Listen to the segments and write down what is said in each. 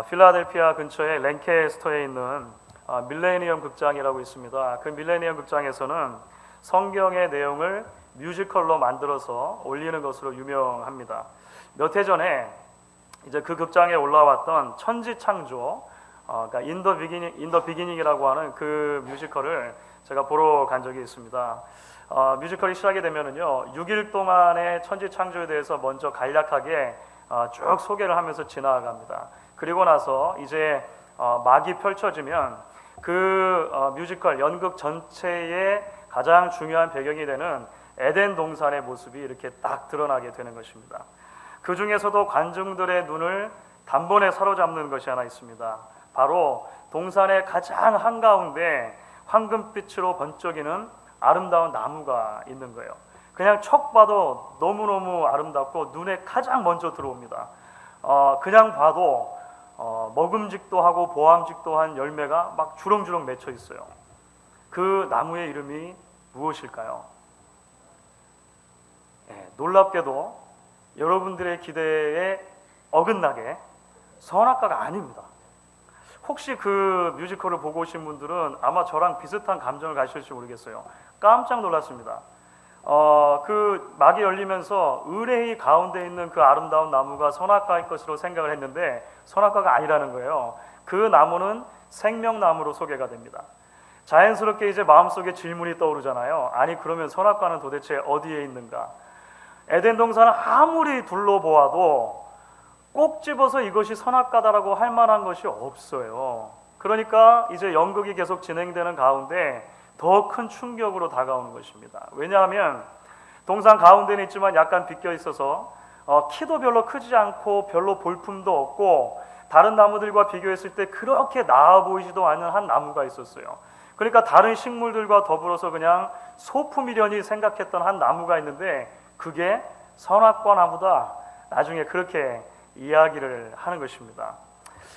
필라델피아 근처에 랭캐스터에 있는 밀레니엄 극장이라고 있습니다. 그 밀레니엄 극장에서는 성경의 내용을 뮤지컬로 만들어서 올리는 것으로 유명합니다. 몇 해 전에 이제 그 극장에 올라왔던 천지창조, 그러니까 인더 비기닝이라고 하는 그 뮤지컬을 제가 보러 간 적이 있습니다. 뮤지컬이 시작이 되면은요, 6일 동안의 천지창조에 대해서 먼저 간략하게 쭉 소개를 하면서 지나갑니다. 그리고 나서 이제 막이 펼쳐지면 그 뮤지컬 연극 전체의 가장 중요한 배경이 되는 에덴 동산의 모습이 이렇게 딱 드러나게 되는 것입니다. 그 중에서도 관중들의 눈을 단번에 사로잡는 것이 하나 있습니다. 바로 동산의 가장 한가운데 황금빛으로 번쩍이는 아름다운 나무가 있는 거예요. 그냥 척 봐도 너무너무 아름답고 눈에 가장 먼저 들어옵니다. 그냥 봐도 먹음직도 하고 보암직도 한 열매가 막 주렁주렁 맺혀 있어요. 그 나무의 이름이 무엇일까요? 놀랍게도 여러분들의 기대에 어긋나게 선악과가 아닙니다. 혹시 그 뮤지컬을 보고 오신 분들은 아마 저랑 비슷한 감정을 가실지 모르겠어요. 깜짝 놀랐습니다. 그 막이 열리면서 의뢰의 가운데 있는 그 아름다운 나무가 선악과일 것으로 생각을 했는데 선악과가 아니라는 거예요. 그 나무는 생명나무로 소개가 됩니다. 자연스럽게 이제 마음속에 질문이 떠오르잖아요. 아니 그러면 선악과는 도대체 어디에 있는가? 에덴 동산을 아무리 둘러보아도 꼭 집어서 이것이 선악과다라고 할 만한 것이 없어요. 그러니까 이제 연극이 계속 진행되는 가운데 더 큰 충격으로 다가오는 것입니다. 왜냐하면 동산 가운데는 있지만 약간 비껴 있어서 키도 별로 크지 않고 별로 볼품도 없고 다른 나무들과 비교했을 때 그렇게 나아 보이지도 않는 한 나무가 있었어요. 그러니까 다른 식물들과 더불어서 그냥 소품이려니 생각했던 한 나무가 있는데 그게 선악과 나무다. 나중에 그렇게 이야기를 하는 것입니다.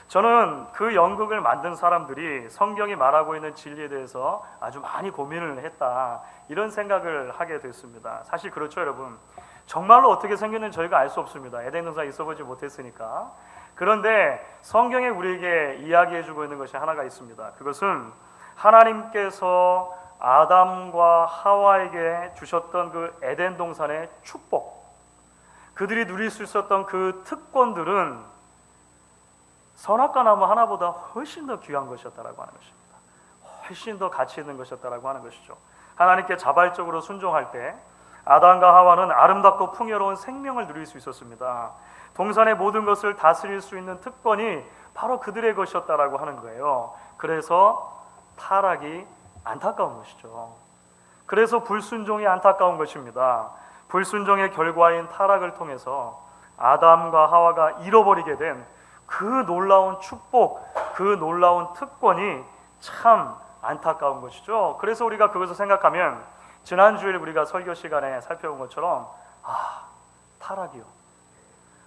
저는 그 연극을 만든 사람들이 성경이 말하고 있는 진리에 대해서 아주 많이 고민을 했다, 이런 생각을 하게 됐습니다. 사실 그렇죠, 여러분. 정말로 어떻게 생겼는지 저희가 알 수 없습니다. 에덴 동산에 있어보지 못했으니까. 그런데 성경에 우리에게 이야기해주고 있는 것이 하나가 있습니다. 그것은 하나님께서 아담과 하와에게 주셨던 그 에덴 동산의 축복, 그들이 누릴 수 있었던 그 특권들은 선악과 나무 하나보다 훨씬 더 귀한 것이었다라고 하는 것입니다. 훨씬 더 가치 있는 것이었다라고 하는 것이죠. 하나님께 자발적으로 순종할 때 아담과 하와는 아름답고 풍요로운 생명을 누릴 수 있었습니다. 동산의 모든 것을 다스릴 수 있는 특권이 바로 그들의 것이었다라고 하는 거예요. 그래서 타락이 안타까운 것이죠. 그래서 불순종이 안타까운 것입니다. 불순종의 결과인 타락을 통해서 아담과 하와가 잃어버리게 된 그 놀라운 축복, 그 놀라운 특권이 참 안타까운 것이죠. 그래서 우리가 그것을 생각하면 지난주에 우리가 설교 시간에 살펴본 것처럼 타락이요,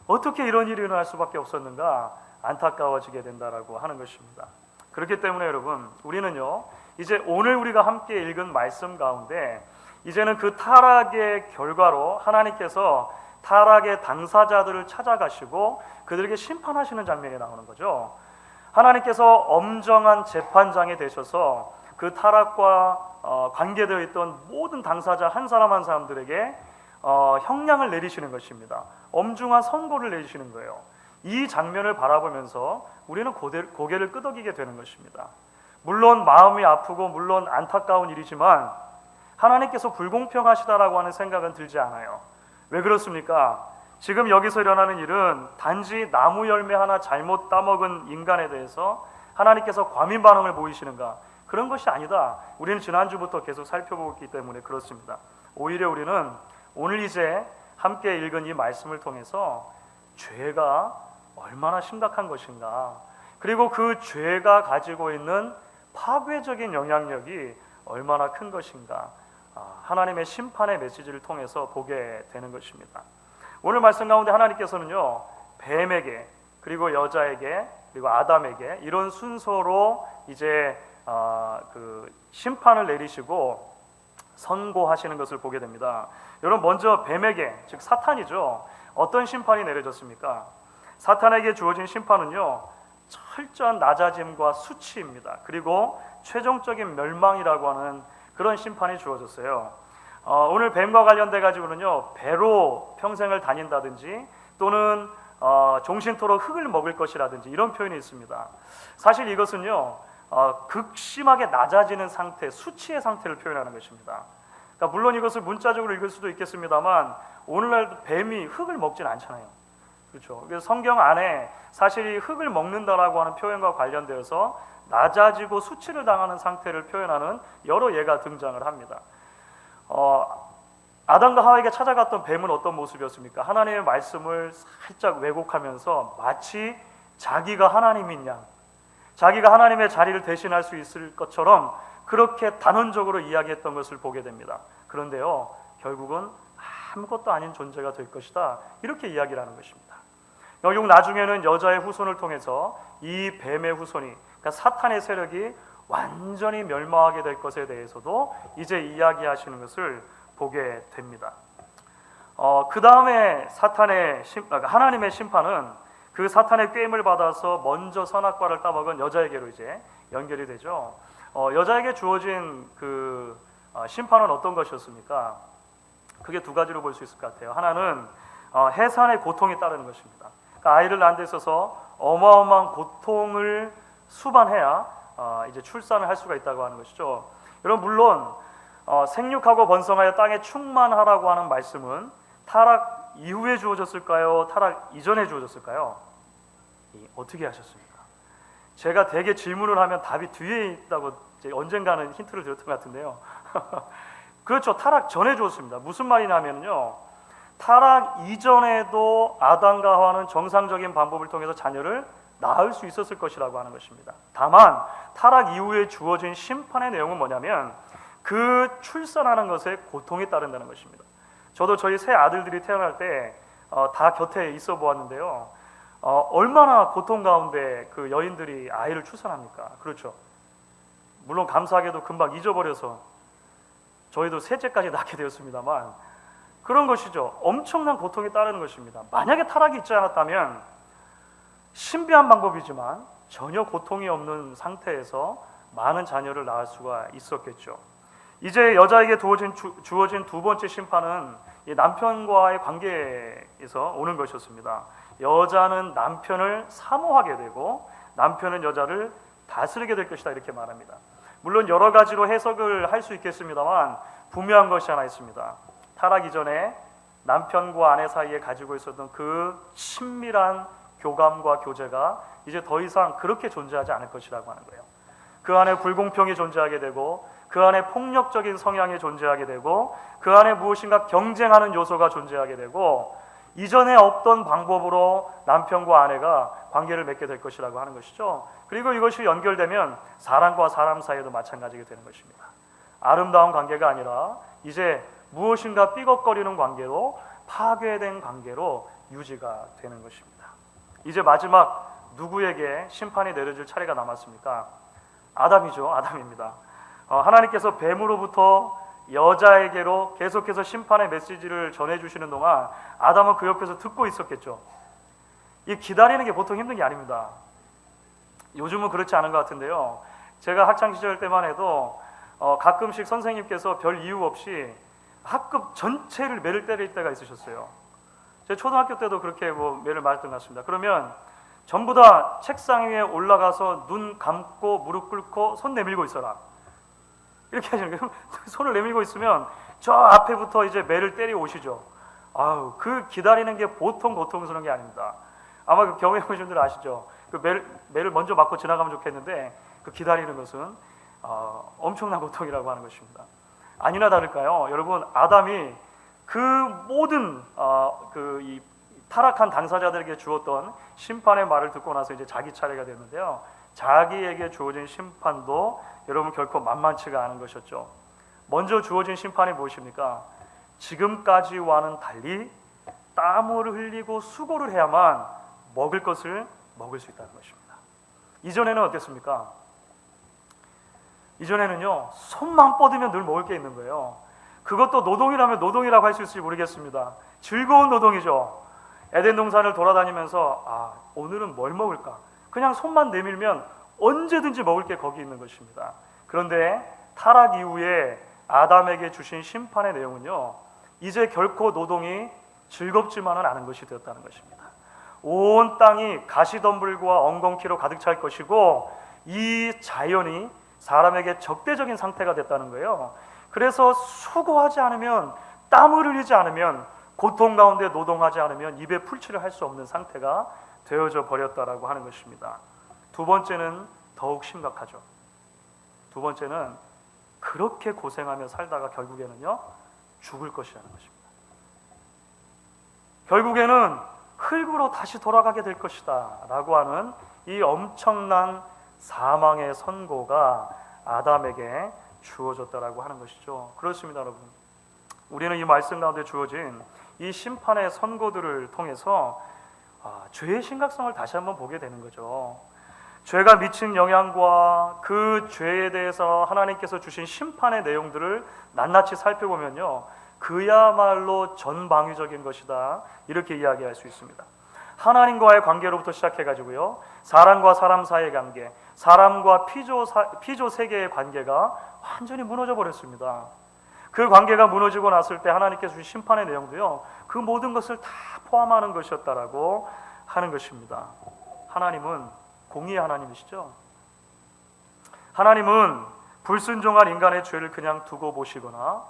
어떻게 이런 일이 일어날 수밖에 없었는가 안타까워지게 된다라고 하는 것입니다. 그렇기 때문에 여러분, 우리는요 이제 오늘 우리가 함께 읽은 말씀 가운데 이제는 그 타락의 결과로 하나님께서 타락의 당사자들을 찾아가시고 그들에게 심판하시는 장면이 나오는 거죠. 하나님께서 엄정한 재판장이 되셔서 그 타락과 관계되어 있던 모든 당사자 한 사람 한 사람들에게 형량을 내리시는 것입니다. 엄중한 선고를 내리시는 거예요. 이 장면을 바라보면서 우리는 고개를 끄덕이게 되는 것입니다. 물론 마음이 아프고 물론 안타까운 일이지만 하나님께서 불공평하시다라고 하는 생각은 들지 않아요. 왜 그렇습니까? 지금 여기서 일어나는 일은 단지 나무 열매 하나 잘못 따먹은 인간에 대해서 하나님께서 과민 반응을 보이시는가, 그런 것이 아니다. 우리는 지난주부터 계속 살펴보고 있기 때문에 그렇습니다. 오히려 우리는 오늘 이제 함께 읽은 이 말씀을 통해서 죄가 얼마나 심각한 것인가, 그리고 그 죄가 가지고 있는 파괴적인 영향력이 얼마나 큰 것인가, 하나님의 심판의 메시지를 통해서 보게 되는 것입니다. 오늘 말씀 가운데 하나님께서는요 뱀에게, 그리고 여자에게, 그리고 아담에게 이런 순서로 이제 그 심판을 내리시고 선고하시는 것을 보게 됩니다. 여러분, 먼저 뱀에게, 즉 사탄이죠, 어떤 심판이 내려졌습니까? 사탄에게 주어진 심판은요 철저한 낮아짐과 수치입니다. 그리고 최종적인 멸망이라고 하는 그런 심판이 주어졌어요. 오늘 뱀과 관련돼 가지고는요, 배로 평생을 다닌다든지 또는 종신토록 흙을 먹을 것이라든지 이런 표현이 있습니다. 사실 이것은요, 극심하게 낮아지는 상태, 수치의 상태를 표현하는 것입니다. 그러니까 물론 이것을 문자적으로 읽을 수도 있겠습니다만 오늘날 뱀이 흙을 먹진 않잖아요. 그렇죠. 그래서 성경 안에 사실 이 흙을 먹는다라고 하는 표현과 관련되어서 낮아지고 수치를 당하는 상태를 표현하는 여러 예가 등장을 합니다. 아담과 하와에게 찾아갔던 뱀은 어떤 모습이었습니까? 하나님의 말씀을 살짝 왜곡하면서 마치 자기가 하나님인 양, 자기가 하나님의 자리를 대신할 수 있을 것처럼 그렇게 단언적으로 이야기했던 것을 보게 됩니다. 그런데요, 결국은 아무것도 아닌 존재가 될 것이다, 이렇게 이야기를 하는 것입니다. 결국 나중에는 여자의 후손을 통해서 이 뱀의 후손이, 그러니까 사탄의 세력이 완전히 멸망하게 될 것에 대해서도 이제 이야기하시는 것을 보게 됩니다. 그 다음에 하나님의 심판은 그 사탄의 꾀임을 받아서 먼저 선악과를 따먹은 여자에게로 이제 연결이 되죠. 여자에게 주어진 그 심판은 어떤 것이었습니까? 그게 두 가지로 볼 수 있을 것 같아요. 하나는 해산의 고통이 따르는 것입니다. 그러니까 아이를 낳는 데 있어서 어마어마한 고통을 수반해야 이제 출산을 할 수가 있다고 하는 것이죠. 여러분, 물론 생육하고 번성하여 땅에 충만하라고 하는 말씀은 타락 이후에 주어졌을까요? 타락 이전에 주어졌을까요? 어떻게 하셨습니까? 제가 대개 질문을 하면 답이 뒤에 있다고 언젠가는 힌트를 드렸던 것 같은데요. 그렇죠. 타락 전에 주었습니다. 무슨 말이냐면요, 타락 이전에도 아담과 하와는 정상적인 방법을 통해서 자녀를 낳을 수 있었을 것이라고 하는 것입니다. 다만 타락 이후에 주어진 심판의 내용은 뭐냐면 그 출산하는 것에 고통이 따른다는 것입니다. 저도 저희 세 아들들이 태어날 때 다 곁에 있어 보았는데요, 얼마나 고통 가운데 그 여인들이 아이를 출산합니까? 그렇죠. 물론 감사하게도 금방 잊어버려서 저희도 셋째까지 낳게 되었습니다만 그런 것이죠. 엄청난 고통이 따르는 것입니다. 만약에 타락이 있지 않았다면 신비한 방법이지만 전혀 고통이 없는 상태에서 많은 자녀를 낳을 수가 있었겠죠. 이제 여자에게 주어진 두 번째 심판은 이 남편과의 관계에서 오는 것이었습니다. 여자는 남편을 사모하게 되고 남편은 여자를 다스리게 될 것이다, 이렇게 말합니다. 물론 여러 가지로 해석을 할 수 있겠습니다만 분명한 것이 하나 있습니다. 타락 이전에 남편과 아내 사이에 가지고 있었던 그 친밀한 교감과 교제가 이제 더 이상 그렇게 존재하지 않을 것이라고 하는 거예요. 그 안에 불공평이 존재하게 되고 그 안에 폭력적인 성향이 존재하게 되고 그 안에 무엇인가 경쟁하는 요소가 존재하게 되고 이전에 없던 방법으로 남편과 아내가 관계를 맺게 될 것이라고 하는 것이죠. 그리고 이것이 연결되면 사람과 사람 사이에도 마찬가지가 되는 것입니다. 아름다운 관계가 아니라 이제 무엇인가 삐걱거리는 관계로, 파괴된 관계로 유지가 되는 것입니다. 이제 마지막 누구에게 심판이 내려질 차례가 남았습니까? 아담이죠. 아담입니다. 하나님께서 뱀으로부터 여자에게로 계속해서 심판의 메시지를 전해주시는 동안 아담은 그 옆에서 듣고 있었겠죠. 이 기다리는 게 보통 힘든 게 아닙니다. 요즘은 그렇지 않은 것 같은데요, 제가 학창시절 때만 해도 가끔씩 선생님께서 별 이유 없이 학급 전체를 매를 때릴 때가 있으셨어요. 제 초등학교 때도 그렇게 매를 맞았던 것 같습니다. 그러면 전부 다 책상 위에 올라가서 눈 감고 무릎 꿇고 손 내밀고 있어라, 이렇게 하시는 거예요. 손을 내밀고 있으면 저 앞에부터 이제 매를 때려 오시죠. 그 기다리는 게 보통 고통스러운 게 아닙니다. 아마 그 경험해 보신 분들 아시죠? 그 매를 먼저 맞고 지나가면 좋겠는데 그 기다리는 것은 엄청난 고통이라고 하는 것입니다. 아니나 다를까요? 여러분, 아담이 그 모든 이 타락한 당사자들에게 주었던 심판의 말을 듣고 나서 이제 자기 차례가 됐는데요, 자기에게 주어진 심판도 여러분 결코 만만치가 않은 것이었죠. 먼저 주어진 심판이 무엇입니까? 지금까지와는 달리 땀을 흘리고 수고를 해야만 먹을 것을 먹을 수 있다는 것입니다. 이전에는 어땠습니까? 이전에는요, 손만 뻗으면 늘 먹을 게 있는 거예요. 그것도 노동이라면 노동이라고 할 수 있을지 모르겠습니다. 즐거운 노동이죠. 에덴 동산을 돌아다니면서 오늘은 뭘 먹을까? 그냥 손만 내밀면 언제든지 먹을 게 거기 있는 것입니다. 그런데 타락 이후에 아담에게 주신 심판의 내용은요, 이제 결코 노동이 즐겁지만은 않은 것이 되었다는 것입니다. 온 땅이 가시덤불과 엉겅퀴로 가득 찰 것이고 이 자연이 사람에게 적대적인 상태가 됐다는 거예요. 그래서 수고하지 않으면, 땀을 흘리지 않으면, 고통 가운데 노동하지 않으면 입에 풀칠을 할 수 없는 상태가 되어져 버렸다라고 하는 것입니다. 두 번째는 더욱 심각하죠. 두 번째는 그렇게 고생하며 살다가 결국에는요, 죽을 것이라는 것입니다. 결국에는 흙으로 다시 돌아가게 될 것이다 라고 하는 이 엄청난 사망의 선고가 아담에게 주어졌다라고 하는 것이죠. 그렇습니다, 여러분. 우리는 이 말씀 가운데 주어진 이 심판의 선고들을 통해서 죄의 심각성을 다시 한번 보게 되는 거죠. 죄가 미친 영향과 그 죄에 대해서 하나님께서 주신 심판의 내용들을 낱낱이 살펴보면요, 그야말로 전방위적인 것이다, 이렇게 이야기할 수 있습니다. 하나님과의 관계로부터 시작해가지고요, 사람과 사람 사이의 관계, 사람과 피조 세계의 관계가 완전히 무너져 버렸습니다. 그 관계가 무너지고 났을 때 하나님께서 주신 심판의 내용도요, 그 모든 것을 다 포함하는 것이었다라고 하는 것입니다. 하나님은 공의의 하나님이시죠. 하나님은 불순종한 인간의 죄를 그냥 두고 보시거나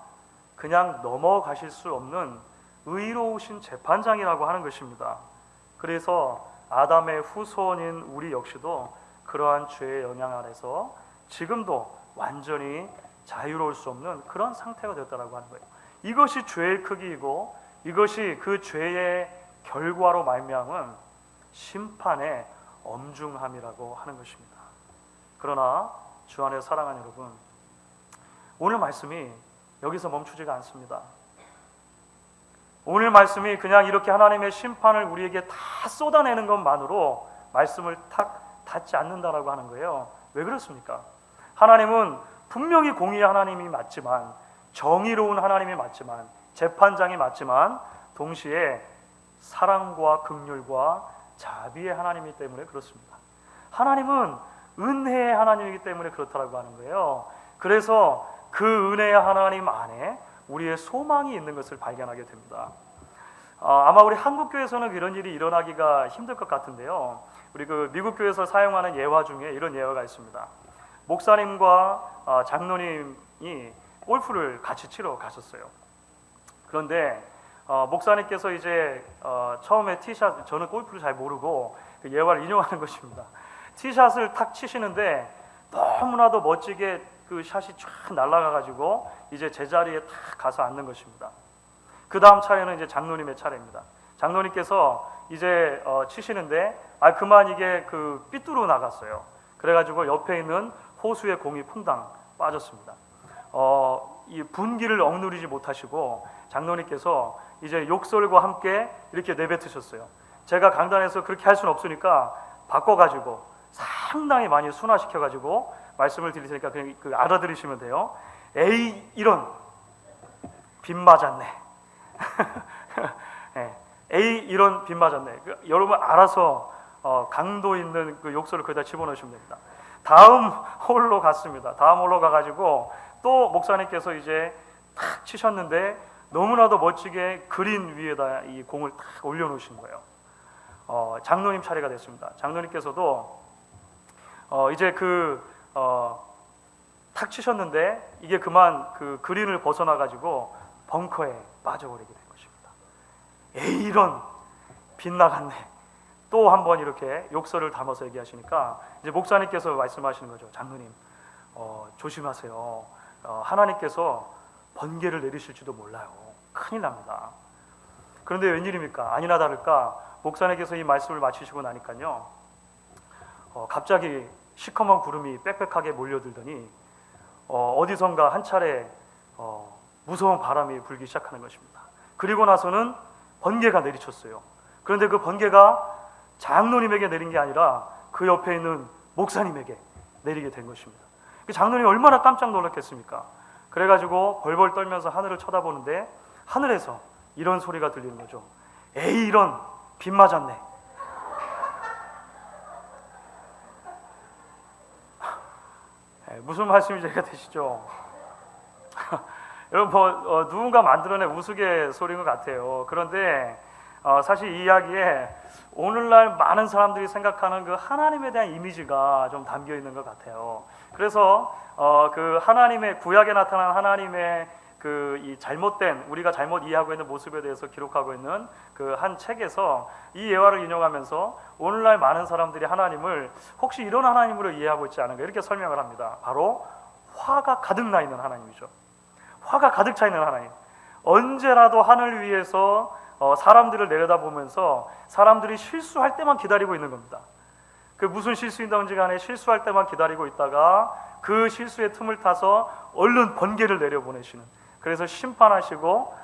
그냥 넘어가실 수 없는 의로우신 재판장이라고 하는 것입니다. 그래서 아담의 후손인 우리 역시도 그러한 죄의 영향 아래서 지금도 완전히 자유로울 수 없는 그런 상태가 되었다라고 하는 거예요. 이것이 죄의 크기이고 이것이 그 죄의 결과로 말미암은 심판의 엄중함이라고 하는 것입니다. 그러나 주 안에 사랑하는 여러분, 오늘 말씀이 여기서 멈추지가 않습니다. 오늘 말씀이 그냥 이렇게 하나님의 심판을 우리에게 다 쏟아내는 것만으로 말씀을 탁 닫지 않는다라고 하는 거예요. 왜 그렇습니까? 하나님은 분명히 공의의 하나님이 맞지만, 정의로운 하나님이 맞지만, 재판장이 맞지만 동시에 사랑과 긍휼과 자비의 하나님이기 때문에 그렇습니다. 하나님은 은혜의 하나님이기 때문에 그렇다라고 하는 거예요. 그래서 그 은혜의 하나님 안에 우리의 소망이 있는 것을 발견하게 됩니다. 아마 우리 한국 교회에서는 이런 일이 일어나기가 힘들 것 같은데요. 우리 그 미국 교회에서 사용하는 예화 중에 이런 예화가 있습니다. 목사님과 장로님이 골프를 같이 치러 가셨어요. 그런데 목사님께서 이제 처음에 티샷, 저는 골프를 잘 모르고 그 예화를 인용하는 것입니다. 티샷을 탁 치시는데 너무나도 멋지게 그 샷이 쫙 날아가가지고 이제 제자리에 탁 가서 앉는 것입니다. 그 다음 차례는 이제 장로님의 차례입니다. 장로님께서 이제 치시는데 그만 이게 그 삐뚤어 나갔어요. 그래가지고 옆에 있는 호수에 공이 퐁당 빠졌습니다. 이 분기를 억누르지 못하시고 장로님께서 이제 욕설과 함께 이렇게 내뱉으셨어요. 제가 강단에서 그렇게 할 수는 없으니까 바꿔가지고 상당히 많이 순화시켜가지고 말씀을 드릴 테니까 그냥 알아들으시면 돼요. 에이 이런 빗 맞았네. 네. 에이 이런 빗 맞았네. 여러분 알아서 강도 있는 그 욕설을 거기다 집어넣으시면 됩니다. 다음 홀로 갔습니다. 다음 홀로 가가지고 또 목사님께서 이제 탁 치셨는데 너무나도 멋지게 그린 위에다 이 공을 탁 올려놓으신 거예요. 장로님 차례가 됐습니다. 장로님께서도 이제 탁 치셨는데 이게 그만 그 그린을 벗어나가지고 벙커에 빠져버리게 된 것입니다. 에이 이런 빗나갔네. 또 한 번 이렇게 욕설을 담아서 얘기하시니까 이제 목사님께서 말씀하시는 거죠. 장로님 조심하세요. 하나님께서 번개를 내리실지도 몰라요. 큰일 납니다. 그런데 웬일입니까? 아니나 다를까 목사님께서 이 말씀을 마치시고 나니까요, 갑자기 시커먼 구름이 빽빽하게 몰려들더니 어디선가 한 차례 무서운 바람이 불기 시작하는 것입니다. 그리고 나서는 번개가 내리쳤어요. 그런데 그 번개가 장로님에게 내린 게 아니라 그 옆에 있는 목사님에게 내리게 된 것입니다. 그 장로님이 얼마나 깜짝 놀랐겠습니까? 그래가지고 벌벌 떨면서 하늘을 쳐다보는데 하늘에서 이런 소리가 들리는 거죠. 에이 이런 빗 맞았네. 무슨 말씀인지 이해가 되시죠? 여러분 누군가 만들어낸 우스갯소리인 것 같아요. 그런데 사실 이 이야기에 오늘날 많은 사람들이 생각하는 그 하나님에 대한 이미지가 좀 담겨 있는 것 같아요. 그래서 그 하나님의 구약에 나타난 하나님의 그 이 잘못된 우리가 잘못 이해하고 있는 모습에 대해서 기록하고 있는 그 한 책에서 이 예화를 인용하면서 오늘날 많은 사람들이 하나님을 혹시 이런 하나님으로 이해하고 있지 않은가 이렇게 설명을 합니다. 바로 화가 가득 나 있는 하나님이죠. 화가 가득 차 있는 하나님. 언제라도 하늘 위에서 사람들을 내려다보면서 사람들이 실수할 때만 기다리고 있는 겁니다. 그 무슨 실수인지 간에 실수할 때만 기다리고 있다가 그 실수의 틈을 타서 얼른 번개를 내려보내시는, 그래서 심판하시고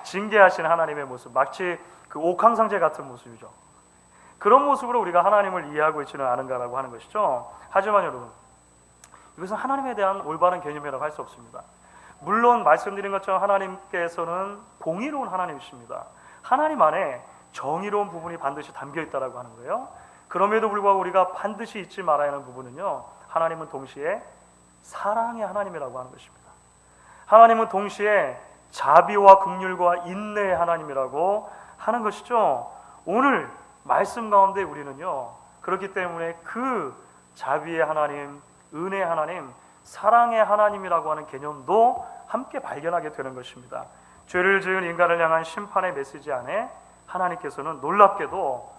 징계하시는 하나님의 모습, 마치 그 옥황상제 같은 모습이죠. 그런 모습으로 우리가 하나님을 이해하고 있지는 않은가라고 하는 것이죠. 하지만 여러분, 이것은 하나님에 대한 올바른 개념이라고 할 수 없습니다. 물론 말씀드린 것처럼 하나님께서는 공의로운 하나님이십니다. 하나님 안에 정의로운 부분이 반드시 담겨 있다라고 하는 거예요. 그럼에도 불구하고 우리가 반드시 잊지 말아야 하는 부분은요, 하나님은 동시에 사랑의 하나님이라고 하는 것입니다. 하나님은 동시에 자비와 긍휼과 인내의 하나님이라고 하는 것이죠. 오늘 말씀 가운데 우리는요, 그렇기 때문에 그 자비의 하나님, 은혜의 하나님, 사랑의 하나님이라고 하는 개념도 함께 발견하게 되는 것입니다. 죄를 지은 인간을 향한 심판의 메시지 안에 하나님께서는 놀랍게도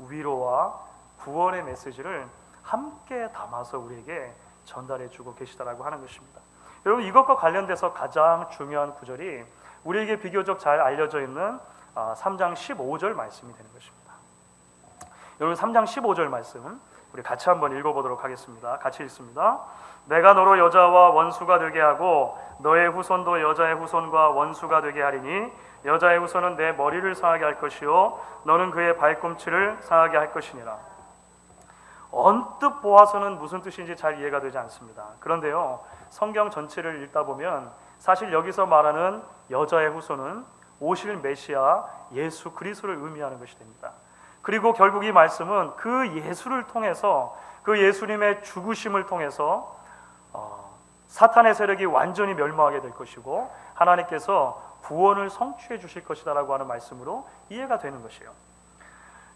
위로와 구원의 메시지를 함께 담아서 우리에게 전달해 주고 계시다라고 하는 것입니다. 여러분, 이것과 관련돼서 가장 중요한 구절이 우리에게 비교적 잘 알려져 있는 3장 15절 말씀이 되는 것입니다. 여러분, 3장 15절 말씀 우리 같이 한번 읽어보도록 하겠습니다. 같이 읽습니다. 내가 너로 여자와 원수가 되게 하고 너의 후손도 여자의 후손과 원수가 되게 하리니 여자의 후손은 내 머리를 상하게 할 것이요 너는 그의 발꿈치를 상하게 할 것이니라. 언뜻 보아서는 무슨 뜻인지 잘 이해가 되지 않습니다. 그런데요, 성경 전체를 읽다 보면 사실 여기서 말하는 여자의 후손은 오실 메시아 예수 그리스도를 의미하는 것이 됩니다. 그리고 결국 이 말씀은 그 예수를 통해서, 그 예수님의 죽으심을 통해서 사탄의 세력이 완전히 멸망하게 될 것이고 하나님께서 구원을 성취해 주실 것이다라고 하는 말씀으로 이해가 되는 것이에요.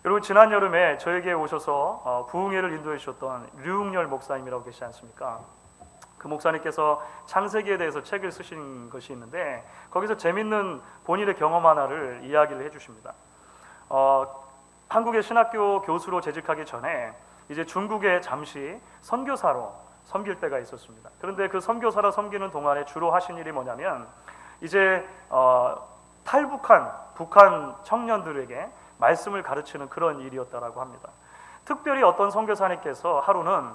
여러분, 지난 여름에 저에게 오셔서 부흥회를 인도해 주셨던 류웅열 목사님이라고 계시지 않습니까? 그 목사님께서 창세기에 대해서 책을 쓰신 것이 있는데 거기서 재밌는 본인의 경험 하나를 이야기를 해주십니다. 한국의 신학교 교수로 재직하기 전에 이제 중국에 잠시 선교사로 섬길 때가 있었습니다. 그런데 그 선교사로 섬기는 동안에 주로 하신 일이 뭐냐면 이제 탈북한 북한 청년들에게 말씀을 가르치는 그런 일이었다라고 합니다. 특별히 어떤 선교사님께서 하루는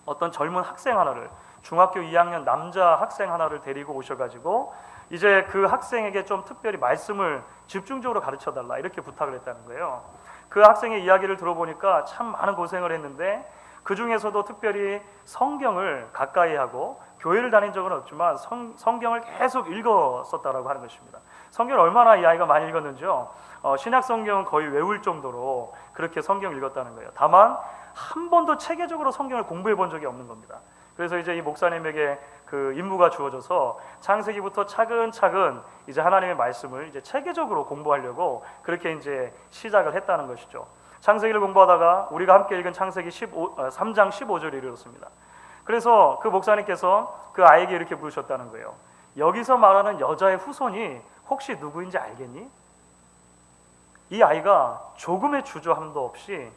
어떤 젊은 학생 하나를, 중학교 2학년 남자 학생 하나를 데리고 오셔가지고 이제 그 학생에게 좀 특별히 말씀을 집중적으로 가르쳐달라 이렇게 부탁을 했다는 거예요. 그 학생의 이야기를 들어보니까 참 많은 고생을 했는데 그 중에서도 특별히 성경을 가까이 하고 교회를 다닌 적은 없지만 성경을 계속 읽었었다라고 하는 것입니다. 성경을 얼마나 이 아이가 많이 읽었는지요. 신약 성경은 거의 외울 정도로 그렇게 성경을 읽었다는 거예요. 다만 한 번도 체계적으로 성경을 공부해 본 적이 없는 겁니다. 그래서 이제 이 목사님에게 그 임무가 주어져서 창세기부터 차근차근 이제 하나님의 말씀을 이제 체계적으로 공부하려고 그렇게 이제 시작을 했다는 것이죠. 창세기를 공부하다가 우리가 함께 읽은 창세기 3장 15절이 이르렀습니다. 그래서 그 목사님께서 그 아이에게 이렇게 부르셨다는 거예요. 여기서 말하는 여자의 후손이 혹시 누구인지 알겠니? 이 아이가 조금의 주저함도 없이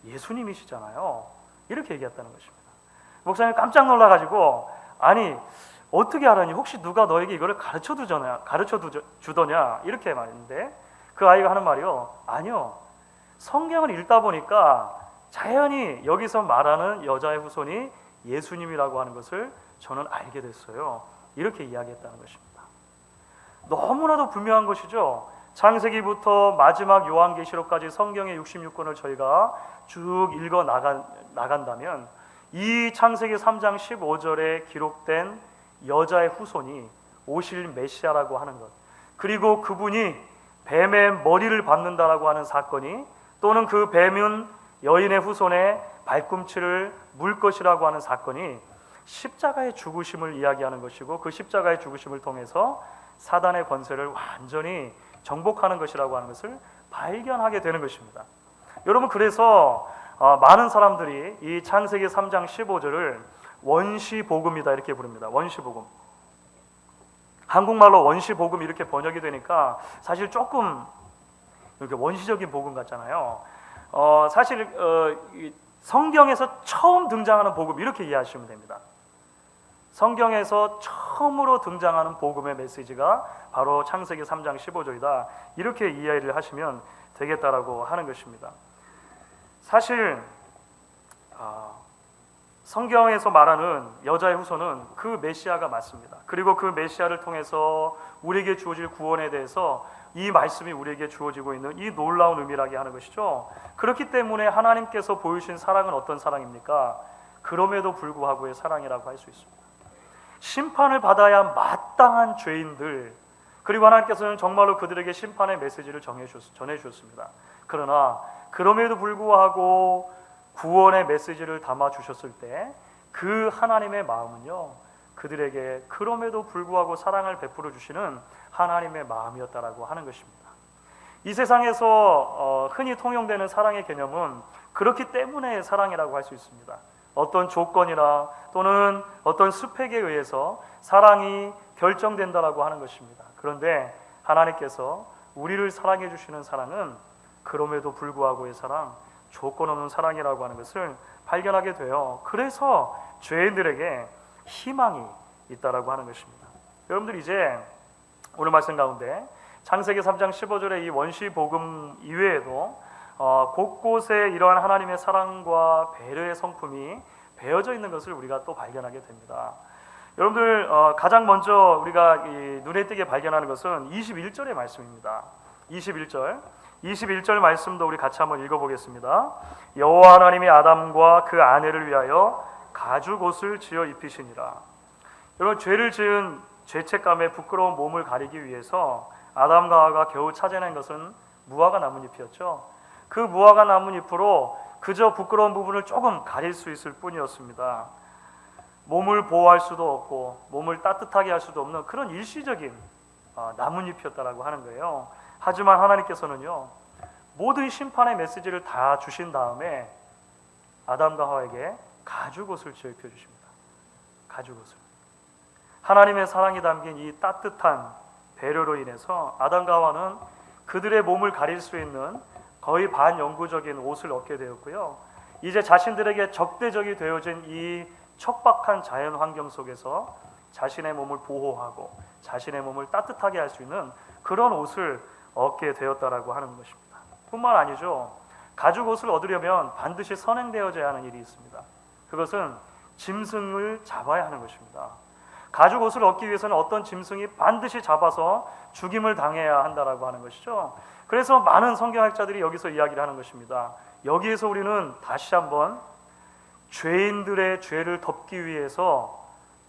예수님이시잖아요. 이렇게 얘기했다는 것입니다. 목사님 깜짝 놀라가지고 아니 어떻게 알았니? 혹시 누가 너에게 이거를 가르쳐 주더냐? 이렇게 말했는데 그 아이가 하는 말이요. 아니요. 성경을 읽다 보니까 자연히 여기서 말하는 여자의 후손이 예수님이라고 하는 것을 저는 알게 됐어요. 이렇게 이야기했다는 것입니다. 너무나도 분명한 것이죠. 창세기부터 마지막 요한계시록까지 성경의 66권을 저희가 쭉 읽어 나간다면 이 창세기 3장 15절에 기록된 여자의 후손이 오실 메시아라고 하는 것, 그리고 그분이 뱀의 머리를 밟는다라고 하는 사건이, 또는 그 뱀은 여인의 후손의 발꿈치를 물 것이라고 하는 사건이 십자가의 죽으심을 이야기하는 것이고, 그 십자가의 죽으심을 통해서 사단의 권세를 완전히 정복하는 것이라고 하는 것을 발견하게 되는 것입니다. 여러분, 그래서 많은 사람들이 이 창세기 3장 15절을 원시복음이다 이렇게 부릅니다. 원시복음. 한국말로 원시복음 이렇게 번역이 되니까 사실 조금 이렇게 원시적인 복음 같잖아요. 사실 성경에서 처음 등장하는 복음 이렇게 이해하시면 됩니다. 성경에서 처음으로 등장하는 복음의 메시지가 바로 창세기 3장 15절이다. 이렇게 이해를 하시면 되겠다라고 하는 것입니다. 사실 성경에서 말하는 여자의 후손은 그 메시아가 맞습니다. 그리고 그 메시아를 통해서 우리에게 주어질 구원에 대해서 이 말씀이 우리에게 주어지고 있는 이 놀라운 의미라게 하는 것이죠. 그렇기 때문에 하나님께서 보여주신 사랑은 어떤 사랑입니까? 그럼에도 불구하고의 사랑이라고 할 수 있습니다. 심판을 받아야 마땅한 죄인들, 그리고 하나님께서는 정말로 그들에게 심판의 메시지를 전해주셨습니다. 그러나 그럼에도 불구하고 구원의 메시지를 담아주셨을 때 그 하나님의 마음은요, 그들에게 그럼에도 불구하고 사랑을 베풀어 주시는 하나님의 마음이었다라고 하는 것입니다. 이 세상에서 흔히 통용되는 사랑의 개념은 그렇기 때문에 사랑이라고 할 수 있습니다. 어떤 조건이나 또는 어떤 스펙에 의해서 사랑이 결정된다라고 하는 것입니다. 그런데 하나님께서 우리를 사랑해 주시는 사랑은 그럼에도 불구하고의 사랑, 조건 없는 사랑이라고 하는 것을 발견하게 돼요. 그래서 죄인들에게 희망이 있다라고 하는 것입니다. 여러분들, 이제 오늘 말씀 가운데 창세기 3장 15절의 이 원시 복음 이외에도 곳곳에 이러한 하나님의 사랑과 배려의 성품이 배어져 있는 것을 우리가 또 발견하게 됩니다. 여러분들, 가장 먼저 우리가 눈에 띄게 발견하는 것은 21절의 말씀입니다. 21절 말씀도 우리 같이 한번 읽어보겠습니다. 여호와 하나님이 아담과 그 아내를 위하여 가죽옷을 지어 입히시니라. 여러분, 죄를 지은 죄책감에 부끄러운 몸을 가리기 위해서 아담과 하와가 겨우 찾아낸 것은 무화과 나뭇잎이었죠. 그 무화과 나뭇잎으로 그저 부끄러운 부분을 조금 가릴 수 있을 뿐이었습니다. 몸을 보호할 수도 없고 몸을 따뜻하게 할 수도 없는 그런 일시적인 나뭇잎이었다라고 하는 거예요. 하지만 하나님께서는요, 모든 심판의 메시지를 다 주신 다음에 아담과 하와에게 가죽옷을 지어 입혀주십니다. 가죽옷을. 하나님의 사랑이 담긴 이 따뜻한 배려로 인해서 아담과 하와는 그들의 몸을 가릴 수 있는 거의 반영구적인 옷을 얻게 되었고요. 이제 자신들에게 적대적이 되어진 이 척박한 자연 환경 속에서 자신의 몸을 보호하고 자신의 몸을 따뜻하게 할 수 있는 그런 옷을 얻게 되었다라고 하는 것입니다. 뿐만 아니죠. 가죽 옷을 얻으려면 반드시 선행되어져야 하는 일이 있습니다. 그것은 짐승을 잡아야 하는 것입니다. 가죽 옷을 얻기 위해서는 어떤 짐승이 반드시 잡아서 죽임을 당해야 한다라고 하는 것이죠. 그래서 많은 성경학자들이 여기서 이야기를 하는 것입니다. 여기에서 우리는 다시 한번 죄인들의 죄를 덮기 위해서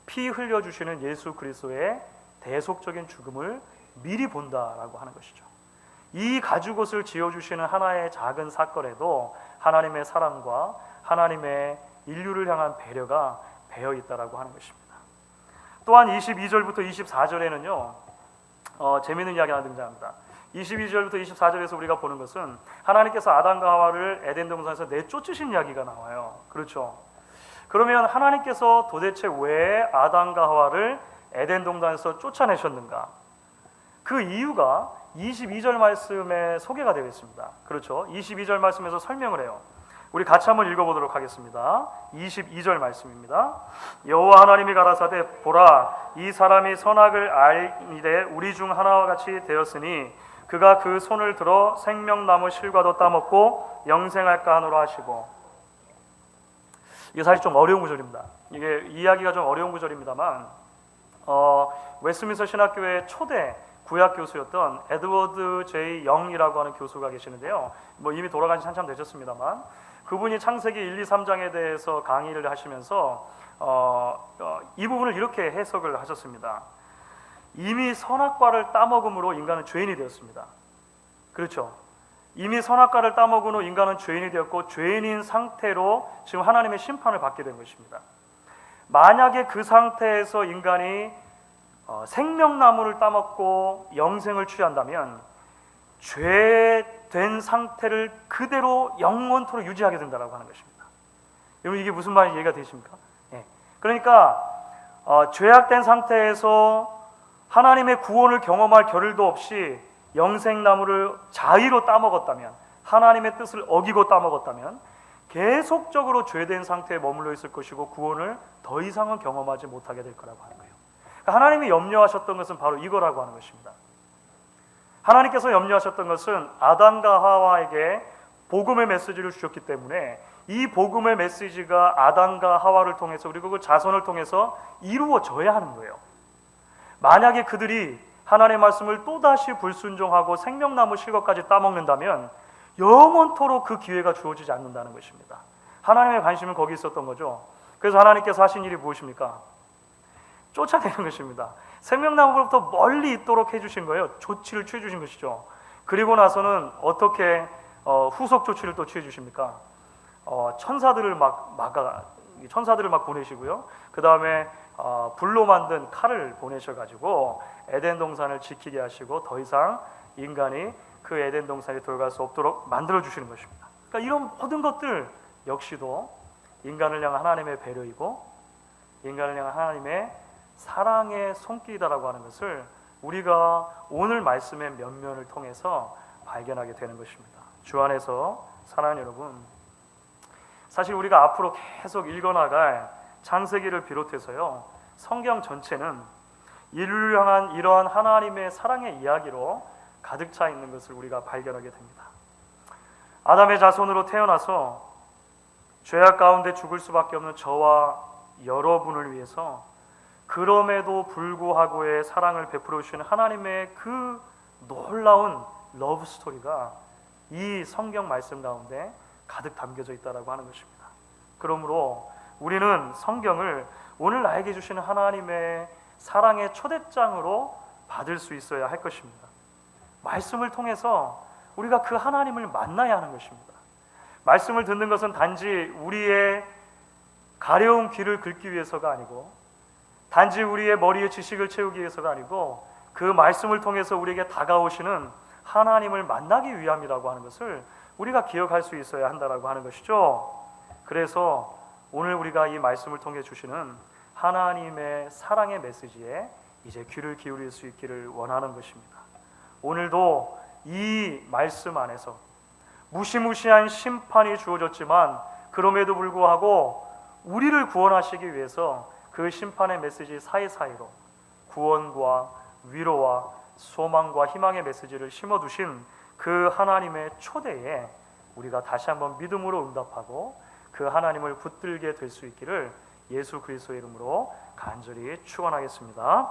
피 흘려주시는 예수 그리스도의 대속적인 죽음을 미리 본다라고 하는 것이죠. 이 가죽옷을 지어주시는 하나의 작은 사건에도 하나님의 사랑과 하나님의 인류를 향한 배려가 배어 있다라고 하는 것입니다. 또한 22절부터 24절에는요, 재미있는 이야기가 등장합니다. 22절부터 24절에서 우리가 보는 것은 하나님께서 아담과 하와를 에덴 동산에서 내쫓으신 이야기가 나와요. 그렇죠? 그러면 하나님께서 도대체 왜 아담과 하와를 에덴 동산에서 쫓아내셨는가? 그 이유가 22절 말씀에 소개가 되어 있습니다. 그렇죠? 22절 말씀에서 설명을 해요. 우리 같이 한번 읽어보도록 하겠습니다. 22절 말씀입니다. 여호와 하나님이 가라사대 보라, 이 사람이 선악을 알이되 우리 중 하나와 같이 되었으니 그가 그 손을 들어 생명나무 실과도 따먹고 영생할까 하노라 하시고. 이게 사실 좀 어려운 구절입니다. 이게 이야기가 좀 어려운 구절입니다만 웨스트민스터 신학교의 초대 구약 교수였던 에드워드 J. 영이라고 하는 교수가 계시는데요. 이미 돌아간 지 한참 되셨습니다만 그분이 창세기 1, 2, 3장에 대해서 강의를 하시면서 이 부분을 이렇게 해석을 하셨습니다. 이미 선악과를 따먹음으로 인간은 죄인이 되었습니다. 그렇죠? 이미 선악과를 따먹은 후 인간은 죄인이 되었고 죄인인 상태로 지금 하나님의 심판을 받게 된 것입니다. 만약에 그 상태에서 인간이 생명나무를 따먹고 영생을 취한다면 죄된 상태를 그대로 영원토록 유지하게 된다고 하는 것입니다. 여러분, 이게 무슨 말인지 이해가 되십니까? 예. 그러니까 죄악된 상태에서 하나님의 구원을 경험할 겨를도 없이 영생나무를 자의로 따먹었다면, 하나님의 뜻을 어기고 따먹었다면 계속적으로 죄된 상태에 머물러 있을 것이고 구원을 더 이상은 경험하지 못하게 될 거라고 하는 거예요. 그러니까 하나님이 염려하셨던 것은 바로 이거라고 하는 것입니다. 하나님께서 염려하셨던 것은 아담과 하와에게 복음의 메시지를 주셨기 때문에 이 복음의 메시지가 아담과 하와를 통해서, 그리고 그 자손을 통해서 이루어져야 하는 거예요. 만약에 그들이 하나님의 말씀을 또다시 불순종하고 생명나무 실과까지 따먹는다면 영원토록 그 기회가 주어지지 않는다는 것입니다. 하나님의 관심은 거기 있었던 거죠. 그래서 하나님께서 하신 일이 무엇입니까? 쫓아내는 것입니다. 생명나무로부터 멀리 있도록 해주신 거예요. 조치를 취해주신 것이죠. 그리고 나서는 어떻게 후속 조치를 또 취해주십니까? 천사들을 막 보내시고요. 그 다음에 불로 만든 칼을 보내셔가지고 에덴 동산을 지키게 하시고 더 이상 인간이 그 에덴 동산에 들어갈 수 없도록 만들어 주시는 것입니다. 그러니까 이런 모든 것들 역시도 인간을 향한 하나님의 배려이고 인간을 향한 하나님의 사랑의 손길이다라고 하는 것을 우리가 오늘 말씀의 면면을 통해서 발견하게 되는 것입니다. 주 안에서 사랑하는 여러분, 사실 우리가 앞으로 계속 읽어나갈 창세기를 비롯해서요, 성경 전체는 인류를 향한 이러한 하나님의 사랑의 이야기로 가득 차 있는 것을 우리가 발견하게 됩니다. 아담의 자손으로 태어나서 죄악 가운데 죽을 수밖에 없는 저와 여러분을 위해서 그럼에도 불구하고의 사랑을 베풀어 주시는 하나님의 그 놀라운 러브 스토리가 이 성경 말씀 가운데 가득 담겨져 있다라고 하는 것입니다. 그러므로 우리는 성경을 오늘 나에게 주시는 하나님의 사랑의 초대장으로 받을 수 있어야 할 것입니다. 말씀을 통해서 우리가 그 하나님을 만나야 하는 것입니다. 말씀을 듣는 것은 단지 우리의 가려운 귀를 긁기 위해서가 아니고, 단지 우리의 머리에 지식을 채우기 위해서가 아니고, 그 말씀을 통해서 우리에게 다가오시는 하나님을 만나기 위함이라고 하는 것을 우리가 기억할 수 있어야 한다라고 하는 것이죠. 그래서 오늘 우리가 이 말씀을 통해 주시는 하나님의 사랑의 메시지에 이제 귀를 기울일 수 있기를 원하는 것입니다. 오늘도 이 말씀 안에서 무시무시한 심판이 주어졌지만 그럼에도 불구하고 우리를 구원하시기 위해서 그 심판의 메시지 사이사이로 구원과 위로와 소망과 희망의 메시지를 심어두신 그 하나님의 초대에 우리가 다시 한번 믿음으로 응답하고 그 하나님을 붙들게 될 수 있기를 예수 그리스도의 이름으로 간절히 축원하겠습니다.